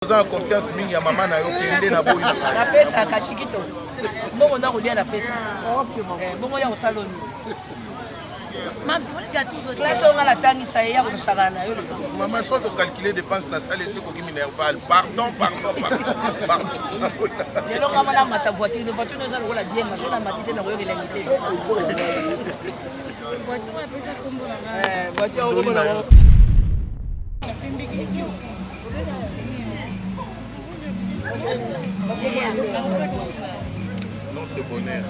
Oza confiance mingi ya mama na yo kende na boyi. Na pesa kachikito. Bongo na kolia na pesa. OK maman. Bongo ya kosaloni. Mam, c'est quoi tout ça? Classe on a la tangi ça ya ko sakana yo. Maman so to calculer dépenses na salle c'est ko kimi nerval. Pardon. Yelo kama na mata voiture, de voiture nous allons la dire, mais on a matité na koyela ngité. Voiture a pesa kombo na. Voiture o kombo na. Notre bonheur.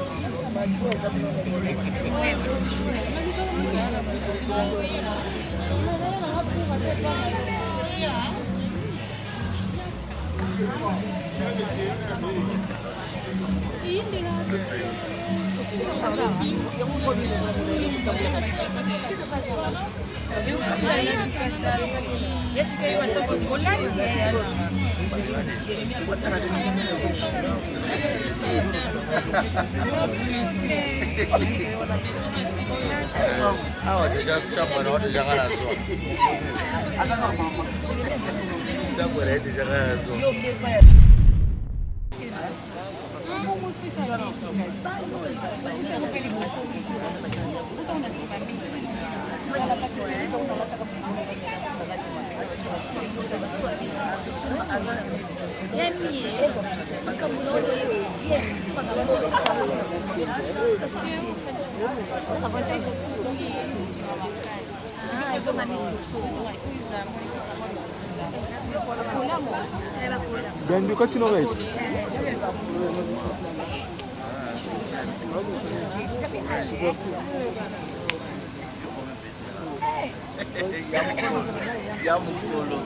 Ah, déjà chambre, on déjà à la soie. Chambre est déjà à la soie. Dan du continue. Jamu kolo.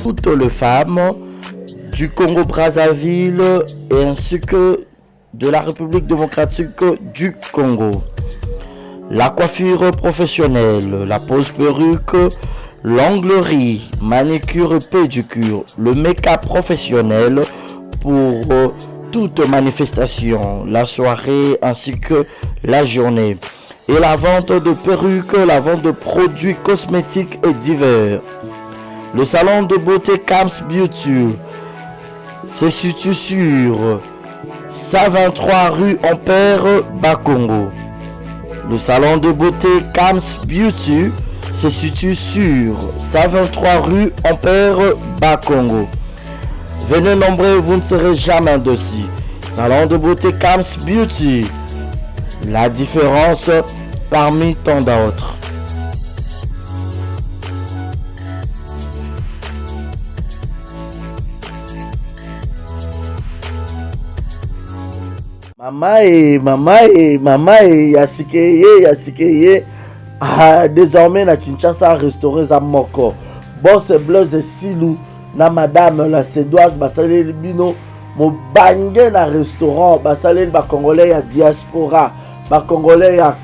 Toutes les femmes du Congo-Brazzaville et ainsi que de la République démocratique du Congo. La coiffure professionnelle, la pose perruque, l'onglerie, manicure et pédicure, le make-up professionnel pour toute manifestation, la soirée ainsi que la journée. Et la vente de perruques, la vente de produits cosmétiques et divers. Le salon de beauté Camps Beauty se situe sur 123 rue Ampère Bakongo. Le salon de beauté Camps Beauty se situe sur 123 rue Ampère Bakongo. Venez nombreux, vous ne serez jamais dessus. Salon de beauté Camps Beauty. La différence parmi tant d'autres. Mama yasikeye. Ah, désormais na Kinshasa restauré za moko. Boss Blaise Silou na madame la Sédoise basaleli bino mo bange na restaurant basaleli ba congolais ya diaspora, ba congolais ya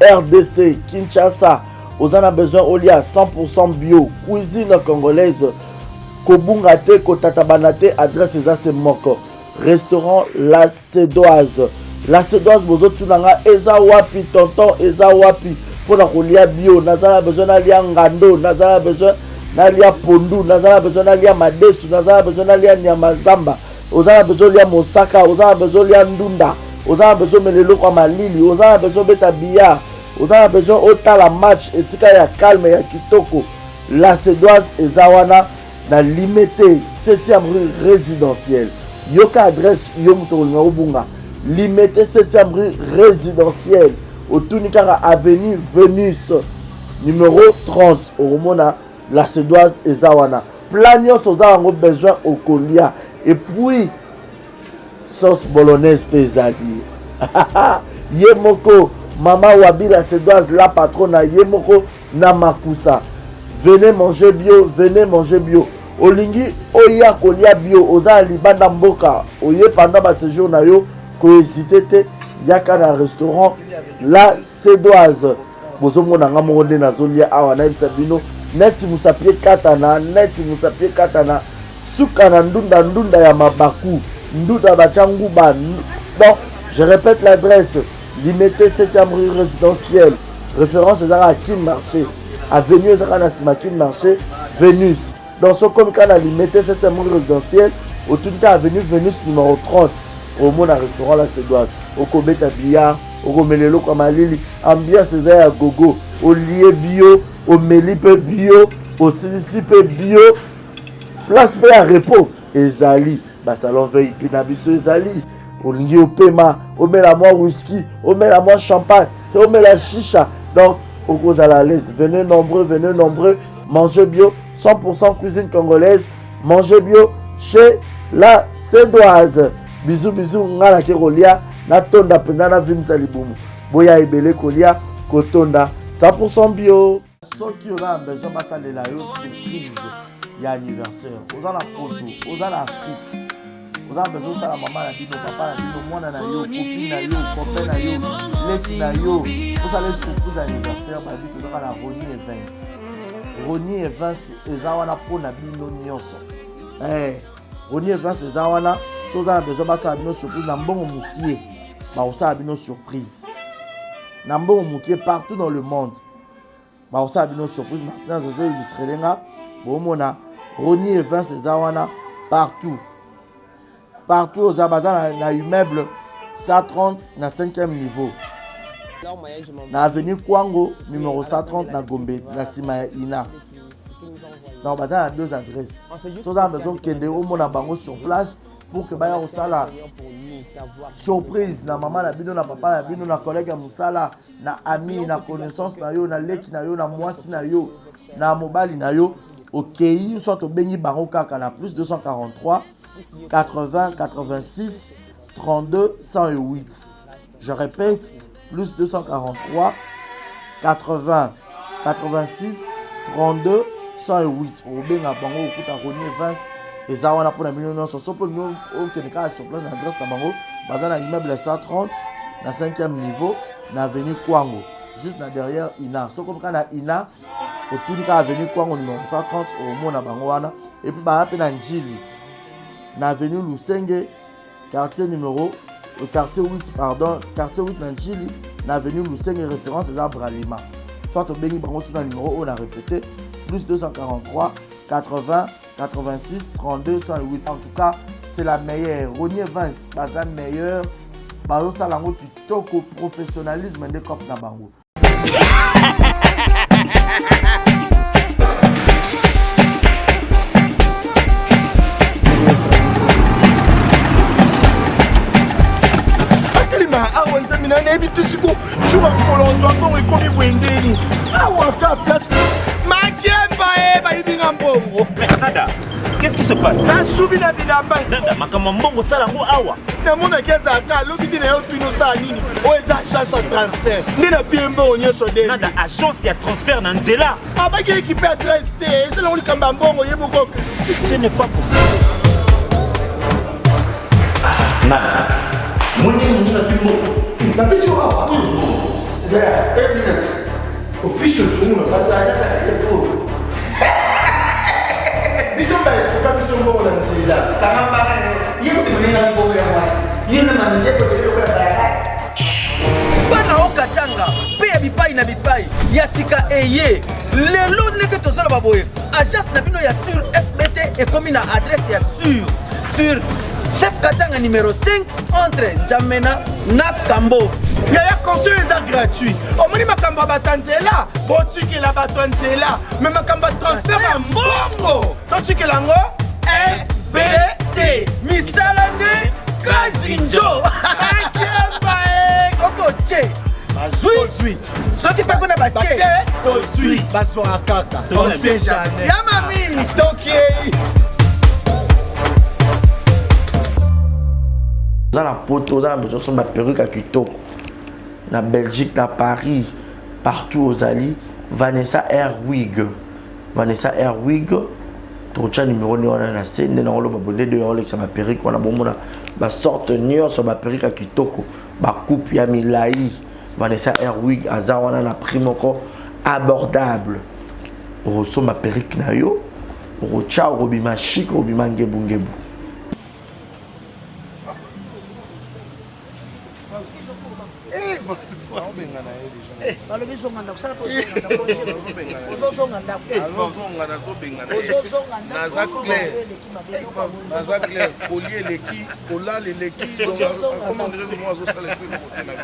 RDC Kinshasa. Vous en avez besoin au lit à 100% bio, cuisine congolaise. Kobunga te kotatabana te, adresse c'est moko. Restaurant La Sédoise. La Sédoise bozo tunanga eza wapi tonton eza wapi pour la kolia bio. Nazala besoin d'alia ngando, nazala besoin d'alia pondu, nazala besoin d'alia madesu, nazala besoin d'alia nyamazamba. Vous avez besoin d'alia mosaka, vous avez besoin d'alia ndunda, vous avez besoin de melelo kwa malili, vous avez besoin de beta vous avez besoin autant la match et tika ya calme ya kitoko. La Sédoise ezawana na limité 7e rue résidentielle. Yoka adresse yomutolinga obunga. Limité 7e rue résidentielle. Au Tunikara avenue Vénus numéro 30. Au Romona la Sédoise ezawana. Planios ozawango besoin au colia. Et puis sauce bolognaise pesadi. Yemoko Mama Wabi la Sédoise la patronne Yemoko Namakusa. venez manger bio, venez manger bio. Olingi oya kolia bio, oza libanda mboka, oye pendant ba séjour na yo, ko hésiter te, yaka na restaurant La Cédoise. Bozo mona nga mo na zolia awa na bisabino, neti musapie katana, suka na ndunda ya mabaku, ndunda bachangu ba. Bon, je répète l'adresse, limité 7e rue résidentielle, référence à Kin Marché, avenue Zakanasima Kin Marché, Vénus. Dans ce comme quand on a limité 7e rue résidentielle, au tout cas avenue Vénus numéro 30, au monde restaurant La Cédoise, au Kobeta Billard, au Romelelo Kamalili, ambiance à gogo, au lié bio, au Melipe bio, au Silicipe bio, place B à repos, Ezali, salon veille, Pinabiso Ezali. Au lieu au paiement, on met la moi whisky, on met la moi champagne, on met la chicha. Donc, au cause à la laisse, venez nombreux, mangez bio, 100% cuisine congolaise, mangez bio chez La Cédoise. Bisous, ngala kerolia, na tonda pendana vim salibumu. Boya ebele kolia, kotonda, 100% bio. Ceux qui auront besoin de ça, les surprise, il y a anniversaire. Aux la Poto, aux l'Afrique. Vous avez besoin de la maman, la bino, papa, la bino, moi, na yo, copine, na yo, copain, na yo, laisse na yo. Vous allez surprise anniversaire, ma vie, c'est la Ronnie Events. Ronnie Events, les awana pour na bino nyonso. Ronnie Events, les awana, si vous avez besoin de ça, bino surprise, na mbongo moukié, bah on sait bino surprise. Na mbongo moukié partout dans le monde. Bah on sait bino surprise, maintenant, je vais illustrer les gars. Bon, mon a Ronnie Events, les awana partout. Partout aux Abazans, na immeuble 130 na 5e niveau. Na avenue Kwango, numéro 130 na Gombe, na Sima Ina. Donc, on a 2 adresses. Si vous avez besoin de au monde bango sur place pour que baya osala surprise na maman na bino na papa na bino na collègue musala na ami na connaissance na yo na leki na yo na mwasi na yo na mobali na yo. OK, soit au bengi bango kaka na plus 243 80 86 32 108. Je répète, plus 243 80 86 32 108. Au benga bango okuta Ronnie Events eza wana pour la million so pour nous on keneka sur place l'adresse na bango bazana immeuble 130 na 5e niveau na avenue Kwango juste na derrière Ina. So comme kana Ina au tout cas avenue Kwango numéro 130 au mona bango wana et puis ba na Njili na avenue Lusenge quartier 8 na Njili na avenue Lusenge référence à Bralima. Soit au Béni Bango sur le numéro on a répété plus 243 80 86 32 108. En tout cas, c'est la meilleure. Ronnie Events, la meilleure. Bazo salango kitoko professionnalisme de cop na bango. awa nzamina nayebi tusiku shuba kolonzwa mbongo ekomi bwendeni awa ata place makemba bayibinga mbongo. Nada, qu'est-ce qui se passe? nasubi na bilamba Nada, makambo mbongo salango awa namonaki ezalaka alobi ti na yo tino osala nini oyo eza agence ya transfert nde na pie mbongo nyonso de Nada, agence ya transfert na nzela abaki ekipe adresse te ezelango likambo ya mbongo ye moko. Ce n'est pas possible. Nada, mwenye mwenye fimbo napesi awa opisi otungu biso baefoka biso mbongo na nzela bana okatanga mpe ya bipai na bipai ya sika eye lelo ndenge tozala baboye agence na bino ya sur fbt ekomi na adresse ya sur chef katanga numéro 5 entre Njamena na Kambo. yaya conseil eza gratuit omoni makambo ya bato ya nzela botikela bato ya nzela me makambo ya transfert ya mbongo totikela yango fbt misala nde kazinjo akemba soko tie bazwi soki mpe kuna batie tozwi bazwaka kaka on sait jamais yama mini tokei Dans la poto, dans la maison, sur ma perruque à Kitoko. Na Belgique, na Paris, partout aux alliés, Vanessa Airwig. Vanessa Airwig tocha numéro ni wana na scène na ngolo babonde de Rolex ma perruque wana bomona ba sorte nyonso ba perruque ya kitoko ba coupe ya milai. Vanessa Airwig aza wana na prix moko abordable. Roso ma perruque na yo rocha robima chic robima ngebu. balobi zonga ndako sala ozozonga naza clair kolie eleki kolala eleki comment on dirait moi azosala esi kote na vie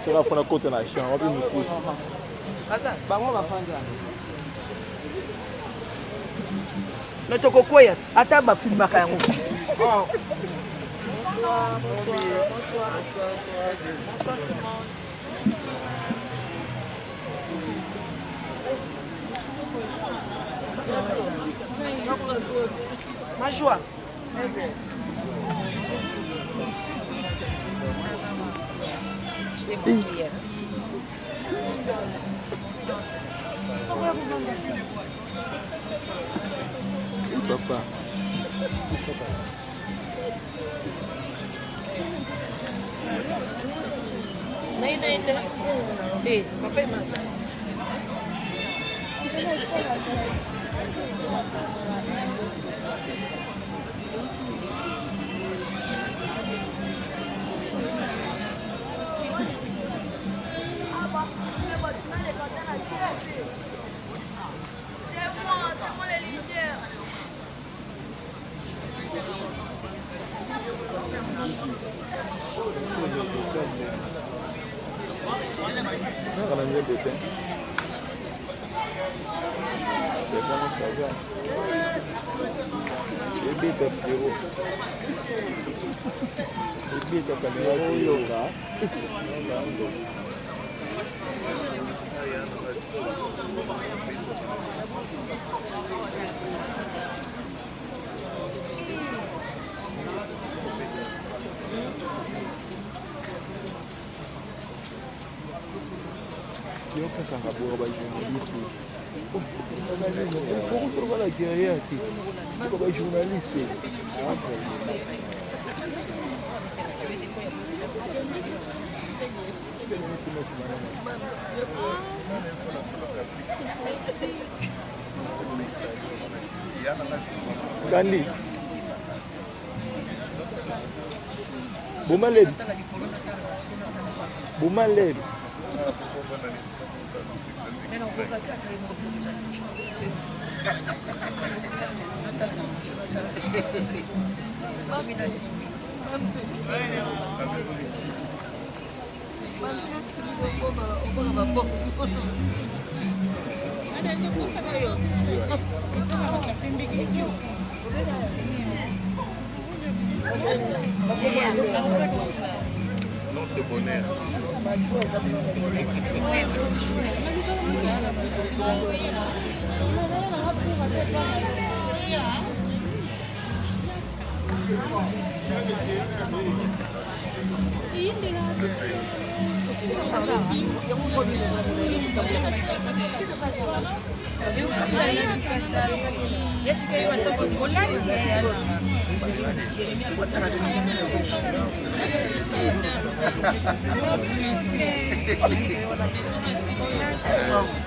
tunafuna kote na shamba wapi mkusi sasa bango bafanja na tokokwea ata bafilmaka yango ma joie je t'ai manqué hier. papa Nain. Papa est malade. C'est moi les lumières. Gandhi Bumaleb Notre bonheur.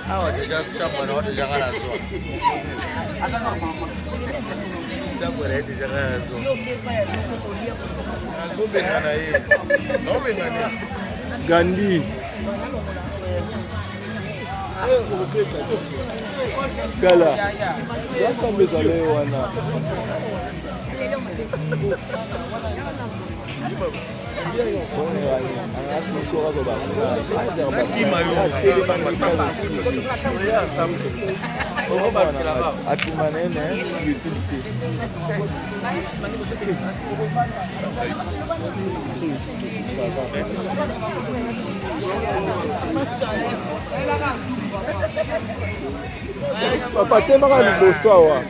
Ah, déjà chapa na déjà ngala so. Chapa na déjà ngala so. Azobenga na ye. Nobenga ne. Gandhi Gala yakambe zale wana Papa, tu vas aller au soir.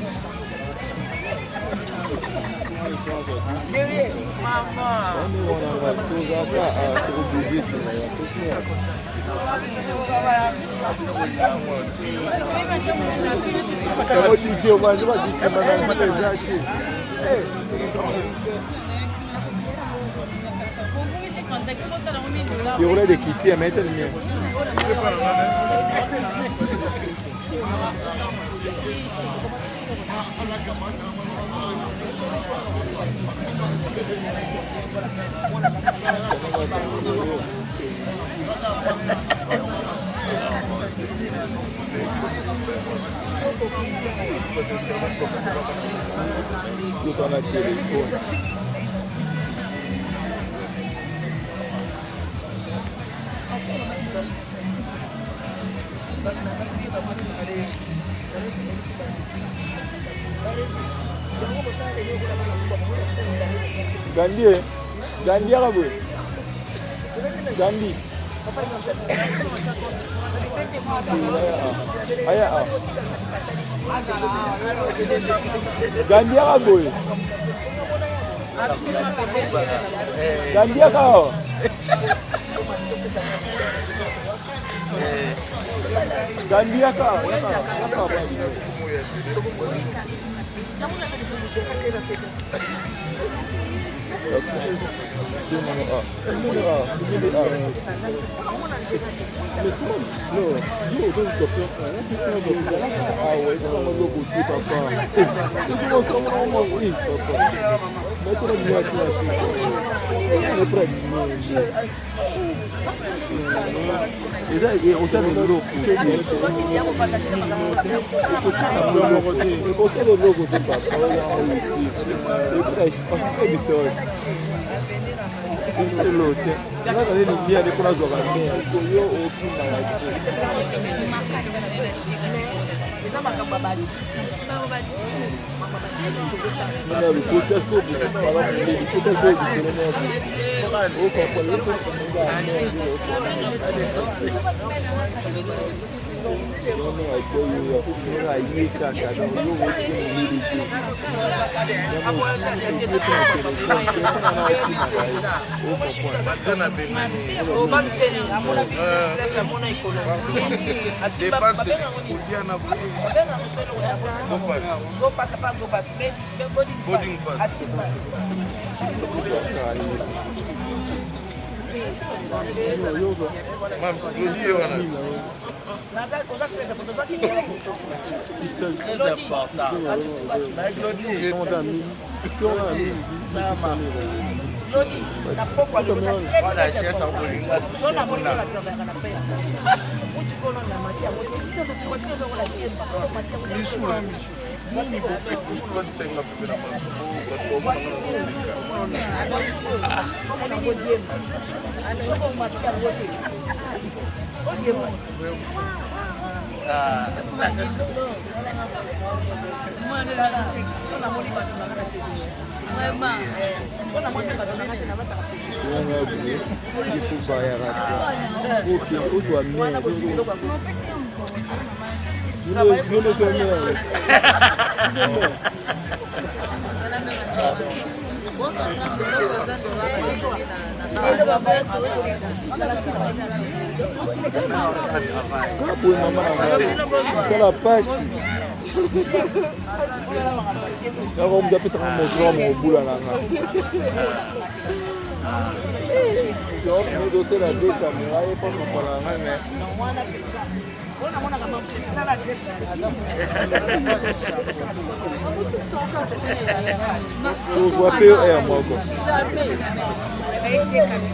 Il y aurait des quitter à mettre le mien. Tout en a téléphone. Gandhi, Gandhi Arabu. Gandhi. Aya. Gandhi Arabu. Gandhi Arabu. Gandhi Arabu.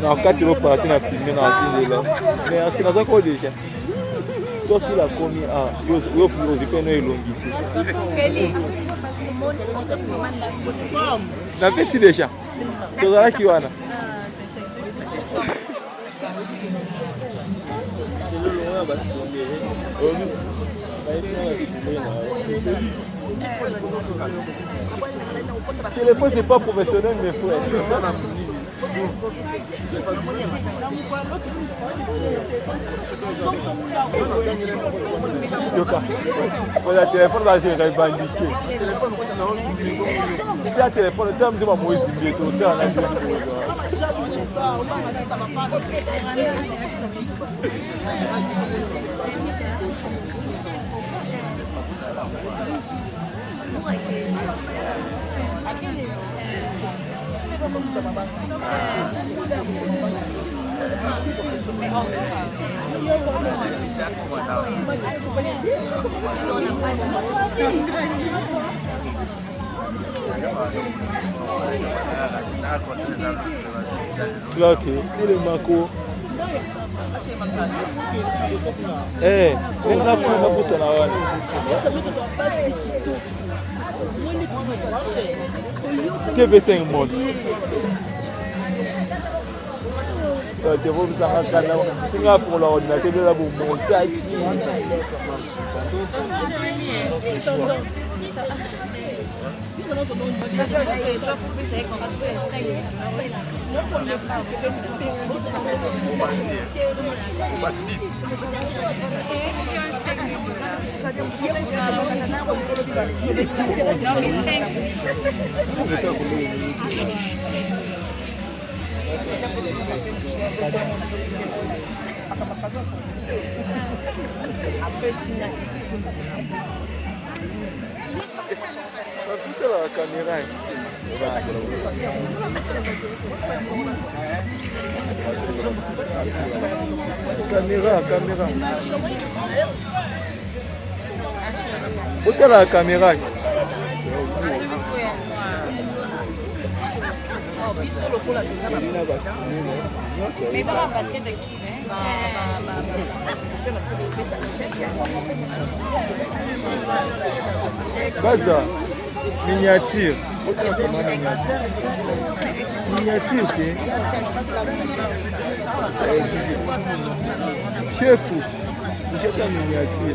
Wakati wapati na filme na atinde la mais asinaza ko déjà toi sur la commis a yo fu zipeno elongi na pesi déjà tozalaki wana téléphone c'est pas professionnel mais faut Voilà, téléphone va se revendiquer. Si un téléphone, tu as dit moi Moïse bientôt, tu as un Ok, il est Marco. Eh, on a fait un bout de la wani. Que fait un monde? Tu vois, vous avez un canal. C'est un pour l'ordinateur de la montagne. Puta la caméra. Caméra. Puta la caméra. Baza, miniature. Miniature, ok. Chef, j'ai ta miniature.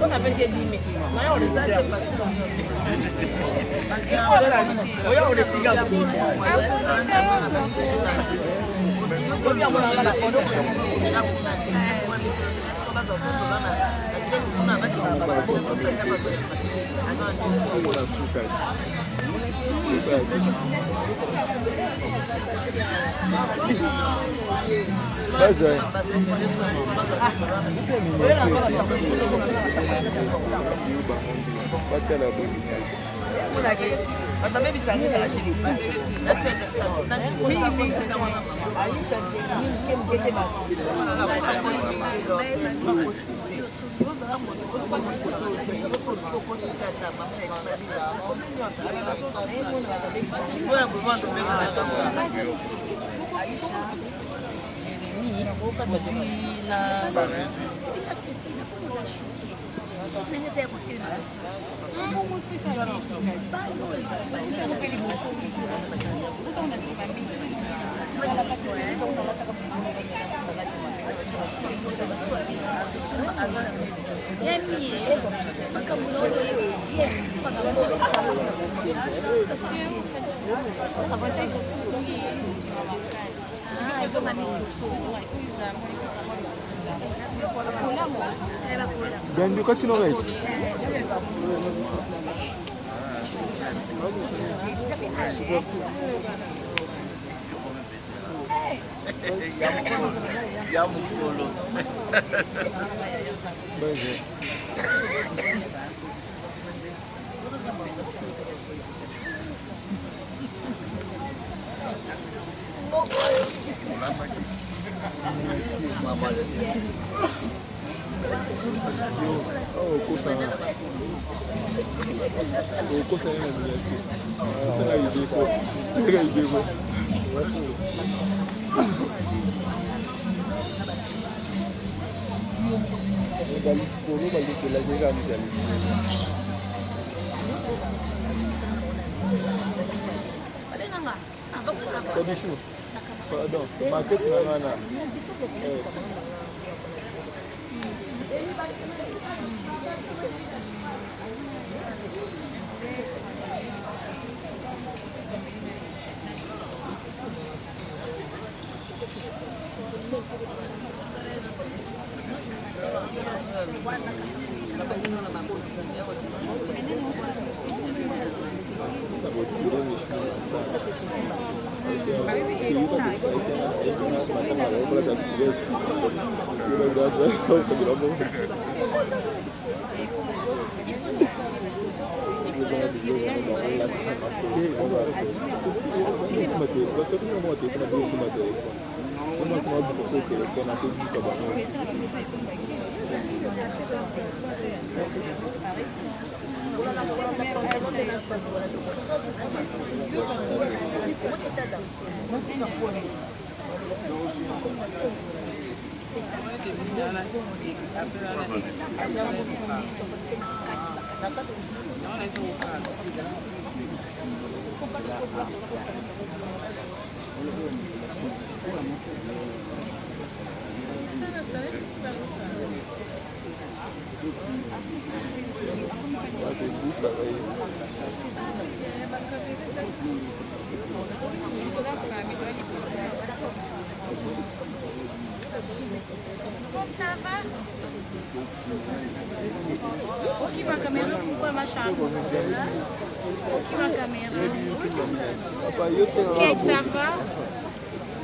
Baza, Ganju kau cina baik. Jamu dulu. Baik. Oh, kosa. Oh, kosa ni namanya. Kosa lagi deko. Lagi deko. Balik polo balik lagi kami jadi. Kodichou. Pardon, market nanana. Ça va? Ok, ma caméra, pourquoi ma chambre? Ok, ma caméra. Kate, ça va?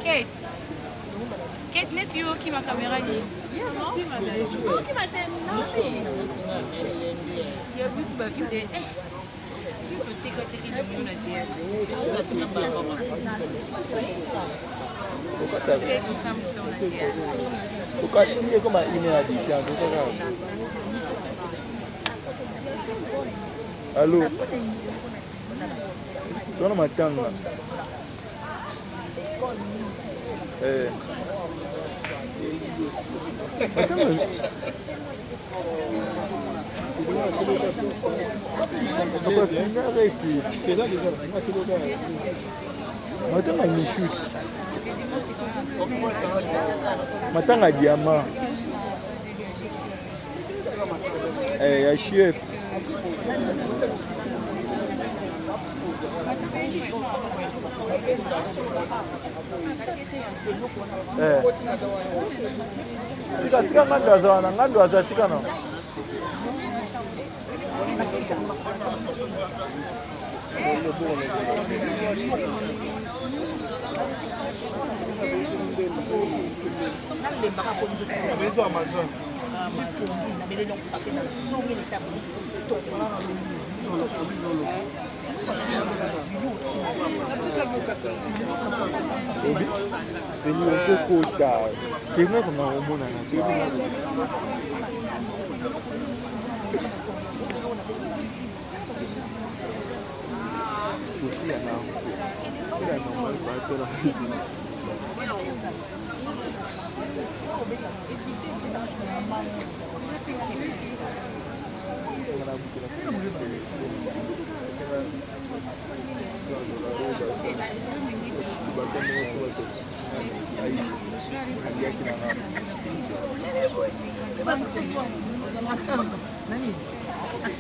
Kate? Kate, mets-tu ok, ma caméra? Ok, ma Ukatiye kama email adiki yangu sasa. Allô. Tuna matanga. Matanga ni shoot. Matanga diamant. Ya chef. Tika ngando azatika no. Maison Amazon. Senhor Cocota. Tem mais uma hormona na vida.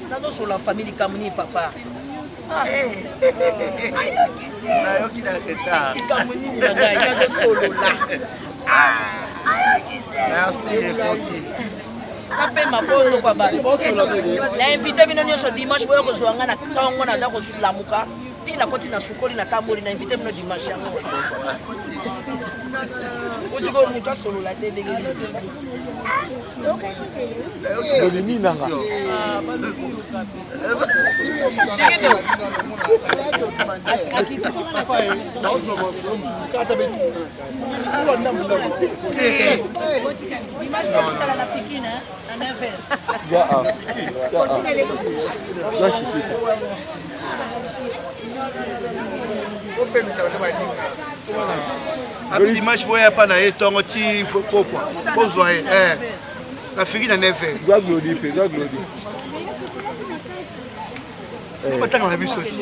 Nazo sur la famille Kamuni papa. Merci. Napema bono kwa bana. Na invité bino nyosho dimanche boyo kozwanga na tongo na za kosulamuka. Tina koti na sukoli na tamboli na invité bino dimanche yango. Usiko muta solo la télé. Ni nanga. Abi dimanche boya pa na etongo ti pourquoi pozwa la figi na 9h. Doit glorifier, doit glorifier. Batanga na biso aussi.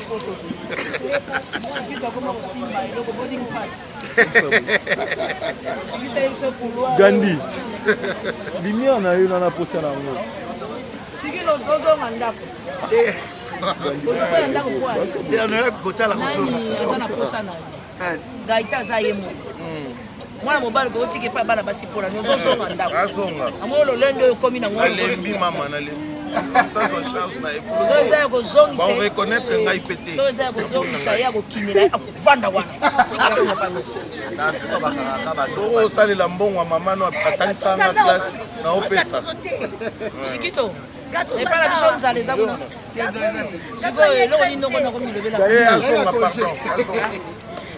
Gandhi. Lumière na yo na posa na ngo. Siki lo zozo ngandako. Ozoya ndako kwa. Ya na kotala Nani ezana posa na. Gaita za yemo. Mwana mobali ko tiki pa bana basi pona nyozo ngandako. Azonga. Amolo lendo yo komi na ngwa. Lembi mama na lembi. Zoza ko zongi. Ba reconnaître ngai pété. Zoza ko zongi sa ya ko kinela akuvanda wana. Soko osalela mbongo ya mama no atangisa na place na opesa. Chikito. Epala biso nzala eza kuna. Siko eloko nini ndongo na komilobela. Azonga pardon.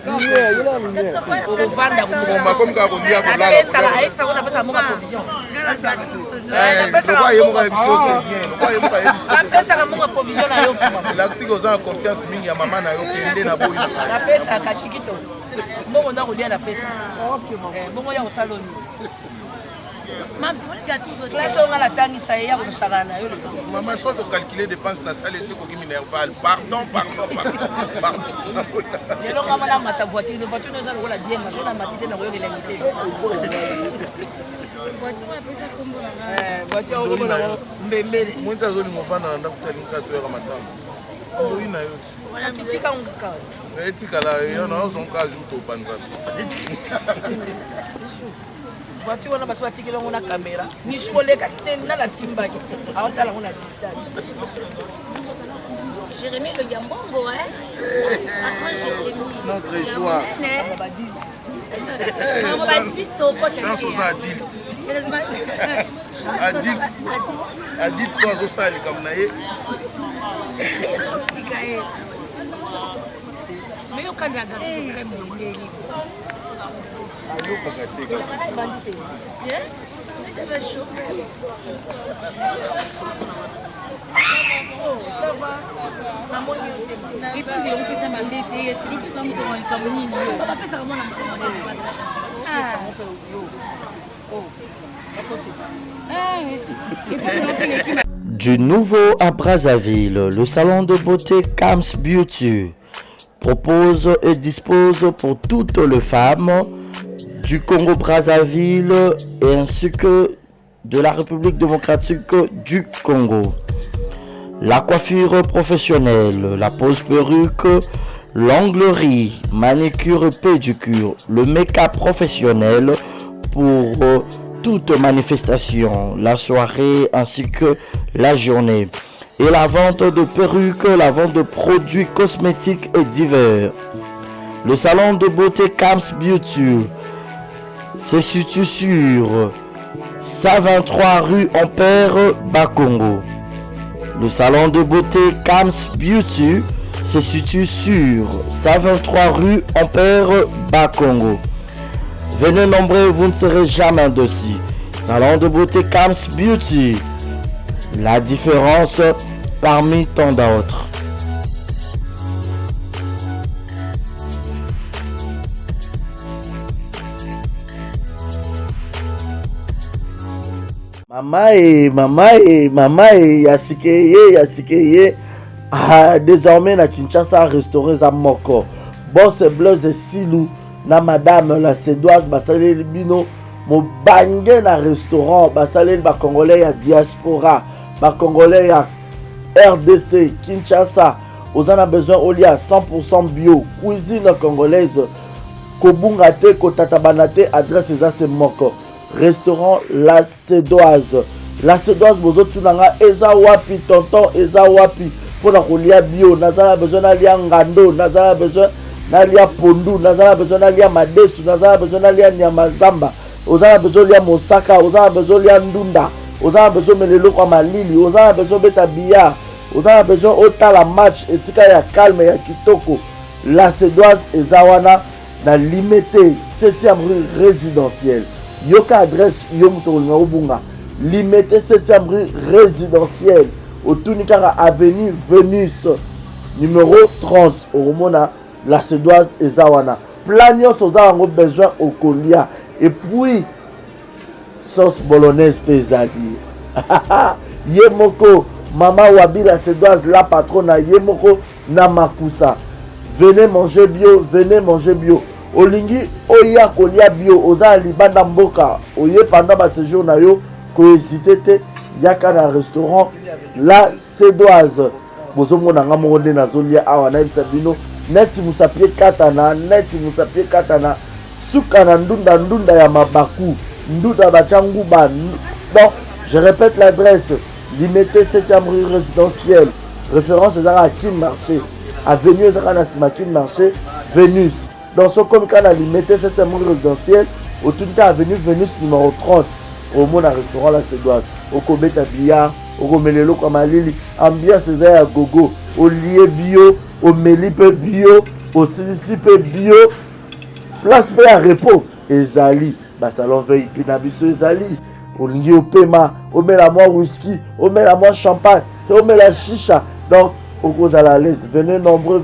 Ovanda Bomba comme ka kondia ko lala. Pesa kuna pesa monga provision. Pesa yo monga biso c'est bien. Yo monga biso. Pesa ka monga provision na yo. La siko za confiance mingi ya mama na yo kende na boyi. Na pesa ka Chikito. Mbongo ndo kolia na pesa. Mbongo ya kosaloni. Classe on a la tangi ça y a ko sagana yo. Maman so to calculer dépenses na salle c'est ko kimi nerval. Pardon. Yelo ngama na mata voiture nous za ngola die ma na matite na ko yo lengite. Voiture o ko na mbembele. Mwenta zo limofana na ndakutali nkato ya matamba. Oyi na yo. Wala fitika ngaka. Etika la yo na zo nka juto panza. Voiture wana basi batikela ngona kamera. Ni sholeka kiteni na la simba ki. Awatala ngona distance. Jérémy le Gambongo, hein? Notre joie. Chance aux adultes. Adultes sont aux salles comme naïe. Mais au Canada, c'est très bon. Ça va. Du nouveau à Brazzaville, le salon de beauté Kams Beauty propose et dispose pour toutes les femmes du Congo-Brazzaville et ainsi que de la République démocratique du Congo. La coiffure professionnelle, la pose perruque, l'onglerie, manicure et pédicure, le make-up professionnel pour toute manifestation, la soirée ainsi que la journée. Et la vente de perruques, la vente de produits cosmétiques et divers. Le salon de beauté Kams Beauty se situe sur 123 rue Ampère, Bakongo. Le salon de beauté Kams Beauty se situe sur 123 rue Ampère, Bakongo. Venez nombreux, vous ne serez jamais dessus. Salon de beauté Kams Beauty. La différence parmi tant d'autres. Mama yasikeye désormais na Kinshasa restauré za moko boss Blaise Silou na madame la Sédoise basaleli bino mobange na restaurant basaleli ba congolais ya diaspora ba congolais ya RDC Kinshasa ozana besoin olia 100% bio cuisine congolaise kobunga te kotatabana te adresse eza se moko restaurant La Sédoise. La Sédoise bozo tunanga eza wapi tonton eza wapi pona kolia bio nazala besoin nalia ngando nazala besoin nalia pondu nazala besoin nalia madesu nazala besoin nalia nyama zamba ozala besoin lia mosaka ozala besoin lia ndunda ozala besoin melelo kwa malili ozala besoin beta billard ozala besoin otala match etika ya calme ya kitoko. La Sédoise eza wana na limité 7e rue résidentielle. Yoka adresse Yomtolinga Obunga. Limité 7e rue résidentielle. Au Tunikara avenue Vénus. Numéro 30. Au Romona, La Sédoise et Zawana. Plagnon Soza a besoin au Kolia. Et puis, sauce bolognaise pesadi. Yemoko, Maman Wabila Sedoise, la patronne à Yemoko Namakusa. Venez manger bio, venez manger bio. Olingi oya kolia bio, oza libanda mboka. Oye pendant ma séjour na yo, ko hésité te, yaka na restaurant la Sedoise. Bozo mona ngamonde na zolia awa na ibsabino. Neti musapie katana, neti musapie katana. Suka na ndunda ya mabaku. Ndunda bachangu ba. Bon, je répète l'adresse. Limité 7e rue résidentielle. Référence à Kim Marché. Avenue Zakanasima Kim Marché. Vénus. Dans ce comme quand on a limité 7e rue résidentielle. Au tout cas, avenue Vénus numéro 30. Au monde à restaurant la Sedoise. Au Kobeta Billard. Au Gomelelo Kamalili. Ambiance c'est à gogo. Au lieu bio. Au Melipe bio. Au Silicipe bio. Place B à repos. Ezali. Salon veille. Pinabiso Ezali. Au lieu au paiement, au met la moi whisky, au met la moi champagne, au met la chicha. Donc, au cause à la laisse, venez nombreux,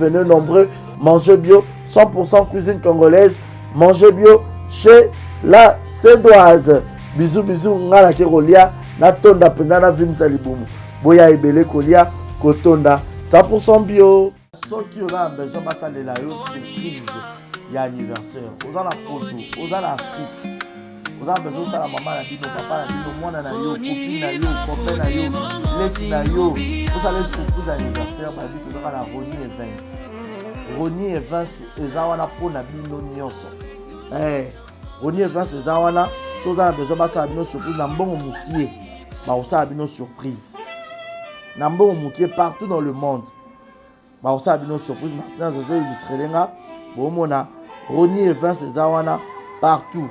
mangez bio, 100% cuisine congolaise, mangez bio chez la Sedoise. Bisous, ngala kerolia, na tonda pendana vim salibumu. Boya ebele kolia, kotonda, 100% bio. Ceux qui ont besoin de ça, les la surprise, il y a anniversaire. Aux en la Poto, aux en Afrique. Vous avez besoin de la maman, la bino, papa, la bino, moi, na yo, copine, na yo, copain, na yo, laisse na yo. Vous allez surprise anniversaire, ma vie, vous aurez la Ronnie Events. Ronnie Events, ezawana pour na bino nyonso. Ronnie Events, ezawana, si vous avez besoin de la bino surprise, na mbongo mukie, bah vous avez bino surprise. Na mbongo mukie partout dans le monde. Bah vous avez bino surprise, maintenant, je vais illustrer les gars. Bon, mona, Ronnie Events, ezawana, partout.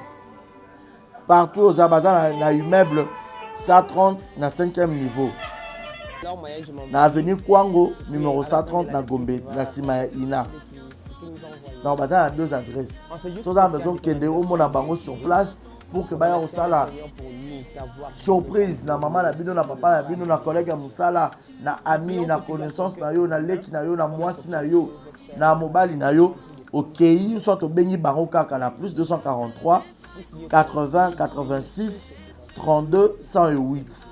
Partout aux abazans, na immeuble 130 na 5e niveau. Na avenue Kwango, numéro 130 na Gombe, na Sima Ina. Donc, on a 2 adresses. Si vous avez besoin de au monde bango sur place pour que baya osala surprise na maman na bino na papa na bino na collègue ya musala na ami na connaissance na yo na leki na yo na mwasi na yo na mobali na yo okei soit obengi bango kaka na plus 243 80 86 32 108.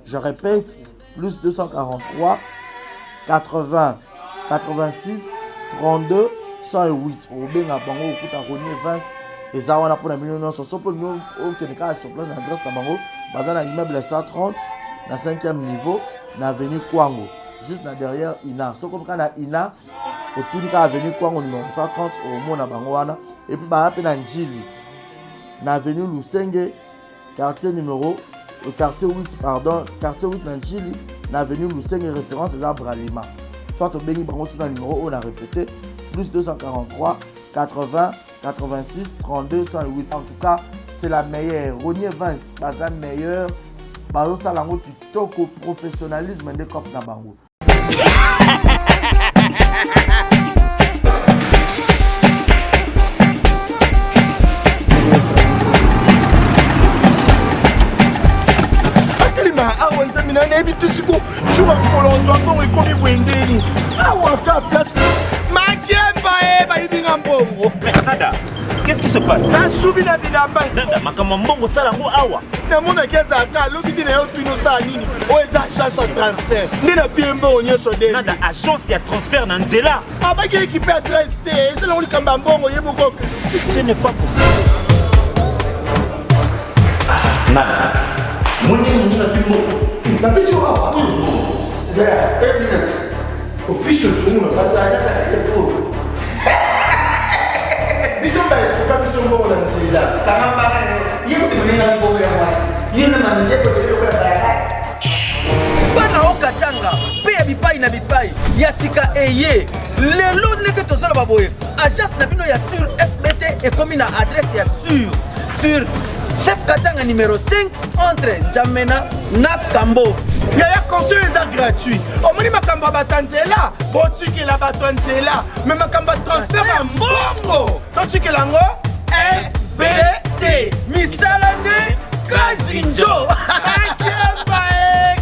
Je répète, plus 243 80 86 32 108. Au bien à Bango, au coup à Ronnie Events, et ça on a pour la million non, sur pour nous, au Kenya sur place l'adresse à Bango, basé dans l'immeuble 130, na 5e niveau, na avenue Kwango, juste là derrière Ina. So comme quand na Ina, au tout cas avenue Kwango numéro 130, au monde à Bango wana, et puis bah na Njili. Na avenue Lusenge, quartier 8 Nanjili, na avenue Lusenge, référence des arbres à Lima. Soit au béni branche sur le numéro, on a répété, plus 243 80 86 32 108. En tout cas, c'est la meilleure. Ronnie Events, la meilleure. Bazo Salango qui toque au professionnalisme des copes na bango. Awa nzamina na ebi tusiku shuba kolonzo ngo ikomi bwendeni awa ka place makemba ba yibinga mbongo. Nada, qu'est-ce qui se passe? Na subi na bilamba Nada makama mbongo sala ngo awa. Na mona keza ka loki dina yo tuno sa nini o eza chance de transfert ndina piembo onyeso de. Nada agence ya transfert na Nzela. Abaki équipe adresse te c'est là on kamba mbongo yeboko. Ce n'est pas possible. Nada. Mwenye filmo. Napesi awa. Zaya, 1 minute. O piso tumu na bataja sa telefone. Biso ba est biso mbongo na Nzela. Kama mbara yeko tumenga mbongo ya mwasi. Yena manende ko yeko ya bayasi. Bana okatanga, pe ya bipai na bipai, ya sika eye. Lelo neke tozala baboye. Agence na bino ya sur FBT et comme na adresse ya sur Chef Katanga numéro 5 entre Njamena na Kambo. Yaya conseil est gratuit. Omoni makamba batanzela, botiki la batanzela, mais makamba transfert à mbongo. Totiki lango FBT. Misalane Kazinjo.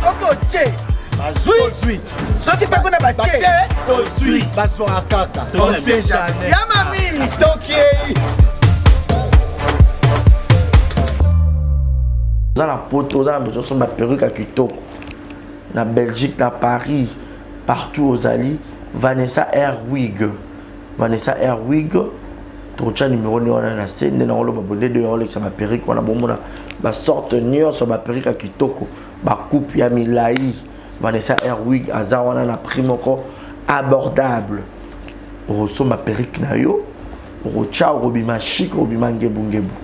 Oko che. Bazui. Soki pa kona bache. Tozui. Baso akaka. On sait jamais. Yamami. Toki. Dans la poto, dans la maison, sur ma perruque à Kitoko. na Belgique, na Paris, partout aux alliés, Vanessa Airwig. Vanessa Airwig, trocha numéro ni wana na scène na ngolo babonde de Rolex ça ma perruque wana bomona ba sorte nion sur ma perruque à kitoko ba coupe ya milai. Vanessa Airwig aza wana na prix moko abordable. Roso ma perruque na yo, rocha robima chic robima ngebu ngebu.